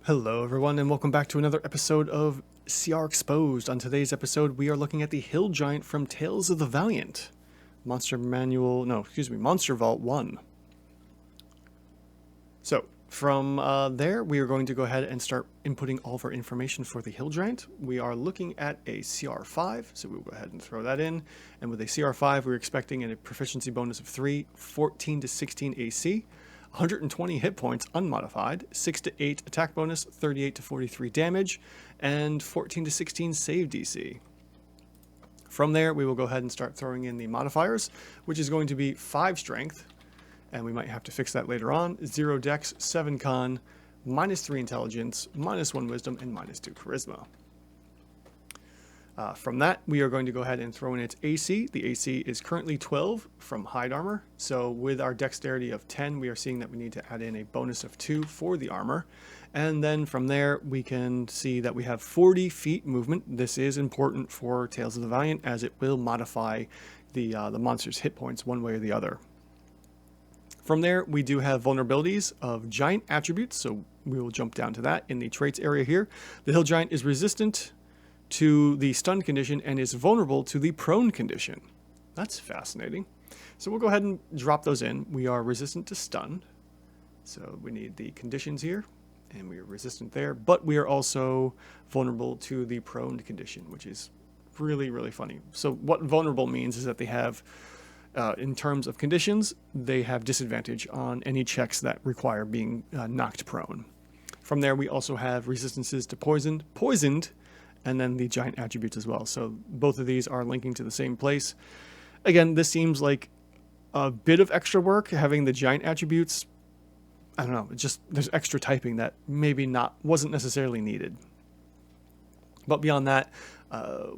Hello everyone and welcome back to another episode of CR Exposed. On today's episode we are looking at the Hill Giant from Tales of the Valiant. Monster Vault 1. So from there we are going to go ahead and start inputting all of our information for the Hill Giant. We are looking at a CR5, so we'll go ahead and throw that in. And with a CR5 we're expecting a proficiency bonus of 3, 14 to 16 AC. 120 hit points unmodified, 6 to 8 attack bonus, 38 to 43 damage, and 14 to 16 save DC. From there, we will go ahead and start throwing in the modifiers, which is going to be 5 strength, and we might have to fix that later on, 0 dex, 7 con, -3 intelligence, -1 wisdom, and -2 charisma. From that, we are going to go ahead and throw in its AC. The AC is currently 12 from hide armor. So with our dexterity of 10, we are seeing that we need to add in a bonus of 2 for the armor. And then from there, we can see that we have 40 feet movement. This is important for Tales of the Valiant as it will modify the monster's hit points one way or the other. From there, we do have vulnerabilities of giant attributes. So we will jump down to that in the traits area here. The Hill Giant is resistant to the stunned condition and is vulnerable to the prone condition. That's fascinating. So we'll go ahead and drop those in. We are resistant to stun. So we need the conditions here, and we are resistant there, but we are also vulnerable to the prone condition, which is really, really funny. So what vulnerable means is that they have, in terms of conditions, they have disadvantage on any checks that require being knocked prone. From there, we also have resistances to poisoned, and then the giant attributes as well. So both of these are linking to the same place. Again, this seems like a bit of extra work having the giant attributes. I don't know, just there's extra typing that maybe wasn't necessarily needed. But beyond that,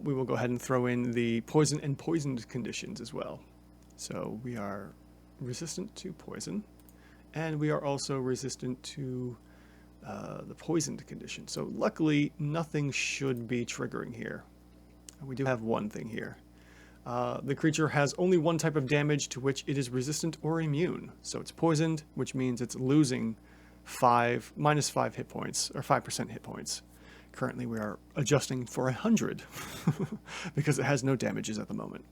we will go ahead and throw in the poison and poisoned conditions as well. So we are resistant to poison, and we are also resistant to the poisoned condition. So luckily nothing should be triggering here. We do have one thing here. The creature has only one type of damage to which it is resistant or immune. So it's poisoned, which means it's losing -5 hit points, or 5% hit points. Currently we are adjusting for 100 because it has no damages at the moment.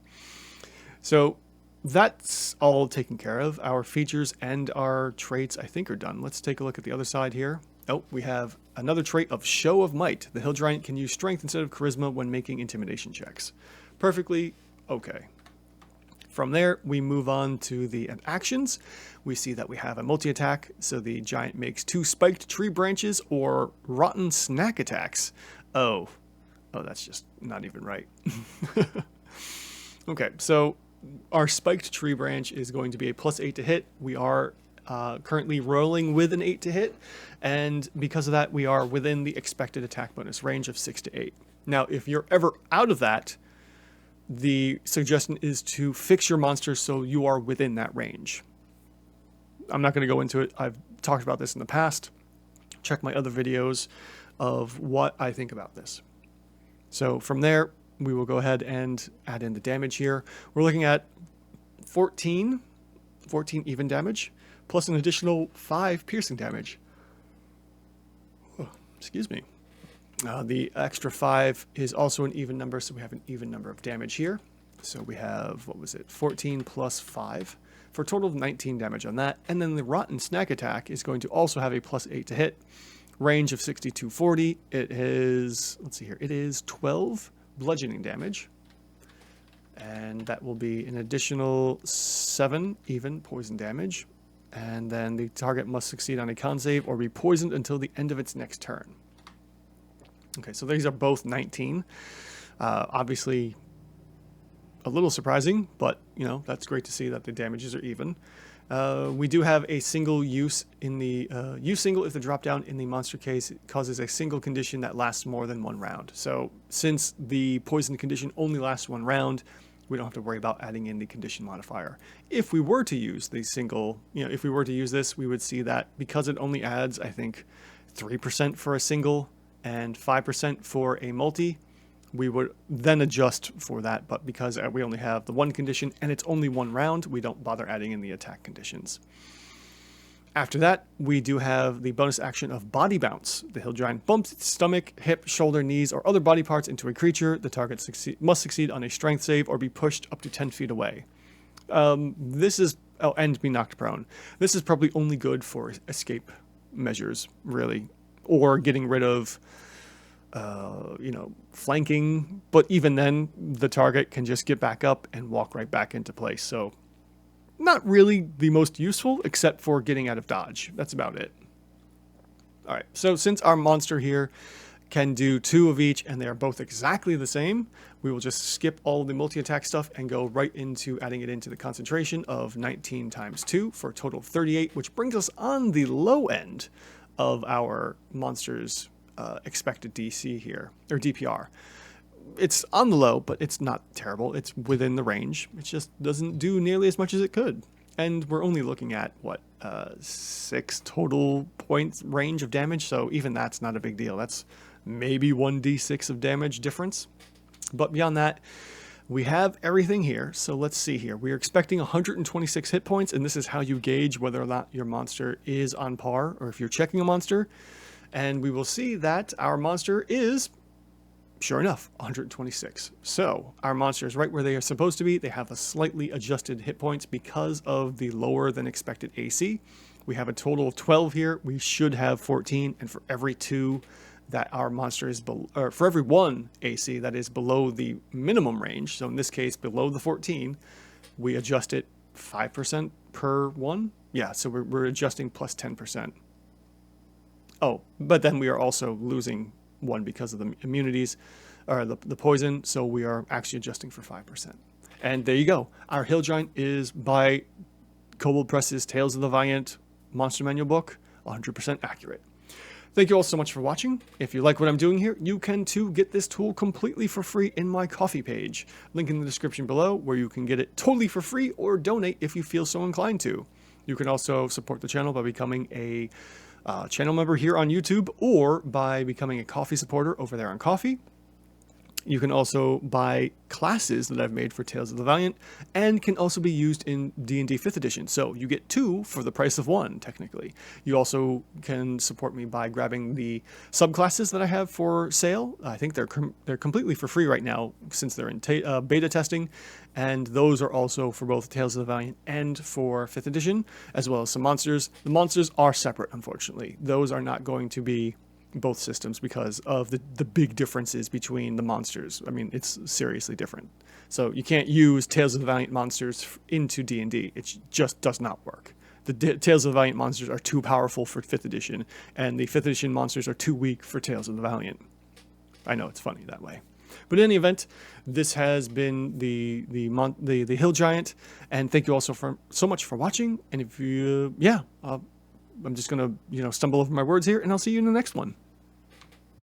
So that's all taken care of. Our features and our traits I think are done. Let's take a look at the other side here. Oh, we have another trait of Show of Might. The Hill Giant can use strength instead of charisma when making intimidation checks. Perfectly okay. From there, we move on to the actions. We see that we have a multi-attack, so the giant makes 2 spiked tree branches or rotten snack attacks. Oh, that's just not even right. Okay, so our spiked tree branch is going to be a +8 to hit. We are currently rolling with an 8 to hit, and because of that we are within the expected attack bonus range of 6 to 8. Now if you're ever out of that, the suggestion is to fix your monster so you are within that range. I'm not going to go into it. I've talked about this in the past. Check my other videos of what I think about this. So from there we will go ahead and add in the damage here. We're looking at 14 even damage, plus an additional 5 piercing damage. Oh, excuse me. The extra 5 is also an even number, so we have an even number of damage here. So we have, 14 plus 5, for a total of 19 damage on that. And then the Rotten Snack Attack is going to also have a +8 to hit, range of 60 to 40. It is, let's see here, it is 12 bludgeoning damage. And that will be an additional 7 even poison damage. And then the target must succeed on a con save or be poisoned until the end of its next turn. Okay, so these are both 19. Obviously a little surprising, but that's great to see that the damages are even. We do have a single use in the use single if the drop down in the monster case causes a single condition that lasts more than 1 round. So since the poison condition only lasts 1 round, we don't have to worry about adding in the condition modifier. If we were to use the single, if we were to use this, we would see that because it only adds, I think, 3% for a single and 5% for a multi, we would then adjust for that. But because we only have the one condition and it's only 1 round, we don't bother adding in the attack conditions. After that, we do have the bonus action of Body Bounce. The hill giant bumps its stomach, hip, shoulder, knees, or other body parts into a creature. The target must succeed on a strength save or be pushed up to 10 feet away. This is... Oh, and be knocked prone. This is probably only good for escape measures, really. Or getting rid of, flanking. But even then, the target can just get back up and walk right back into place. So... not really the most useful, except for getting out of dodge. That's about it. Alright, so since our monster here can do 2 of each, and they are both exactly the same, we will just skip all the multi-attack stuff and go right into adding it into the concentration of 19 times 2 for a total of 38, which brings us on the low end of our monster's expected DC here, or DPR. It's on the low, but it's not terrible. It's within the range. It just doesn't do nearly as much as it could. And we're only looking at, 6 total points range of damage, so even that's not a big deal. That's maybe 1d6 of damage difference. But beyond that, we have everything here. So let's see here. We're expecting 126 hit points, and this is how you gauge whether or not your monster is on par, or if you're checking a monster. And we will see that our monster is... sure enough, 126. So our monster is right where they are supposed to be. They have a slightly adjusted hit points because of the lower than expected AC. We have a total of 12 here. We should have 14, and for every 2 that our monster is below, or for every 1 AC that is below the minimum range, so in this case below the 14, we adjust it 5% per 1. Yeah, so we're adjusting plus 10%. Oh, but then we are also losing 1 because of the immunities, or the poison, so we are actually adjusting for 5%. And there you go. Our hill giant is by Kobold Press's Tales of the Valiant Monster Manual book, 100% accurate. Thank you all so much for watching. If you like what I'm doing here, you can too get this tool completely for free in my Ko-fi page. Link in the description below, where you can get it totally for free or donate if you feel so inclined to. You can also support the channel by becoming a channel member here on YouTube, or by becoming a Ko-fi supporter over there on Ko-fi. You can also buy classes that I've made for Tales of the Valiant, and can also be used in D&D 5th edition. So you get 2 for the price of 1, technically. You also can support me by grabbing the subclasses that I have for sale. I think they're completely for free right now, since they're in beta testing. And those are also for both Tales of the Valiant and for 5th edition, as well as some monsters. The monsters are separate, unfortunately. Those are not going to be both systems because of the big differences between the monsters. I mean, it's seriously different. So you can't use Tales of the Valiant monsters into D&D. It just does not work. The Tales of the Valiant monsters are too powerful for 5th edition, and the 5th edition monsters are too weak for Tales of the Valiant. I know, it's funny that way. But in any event, this has been the hill giant, and thank you also so much for watching. And if you, I'm just gonna stumble over my words here, and I'll see you in the next one.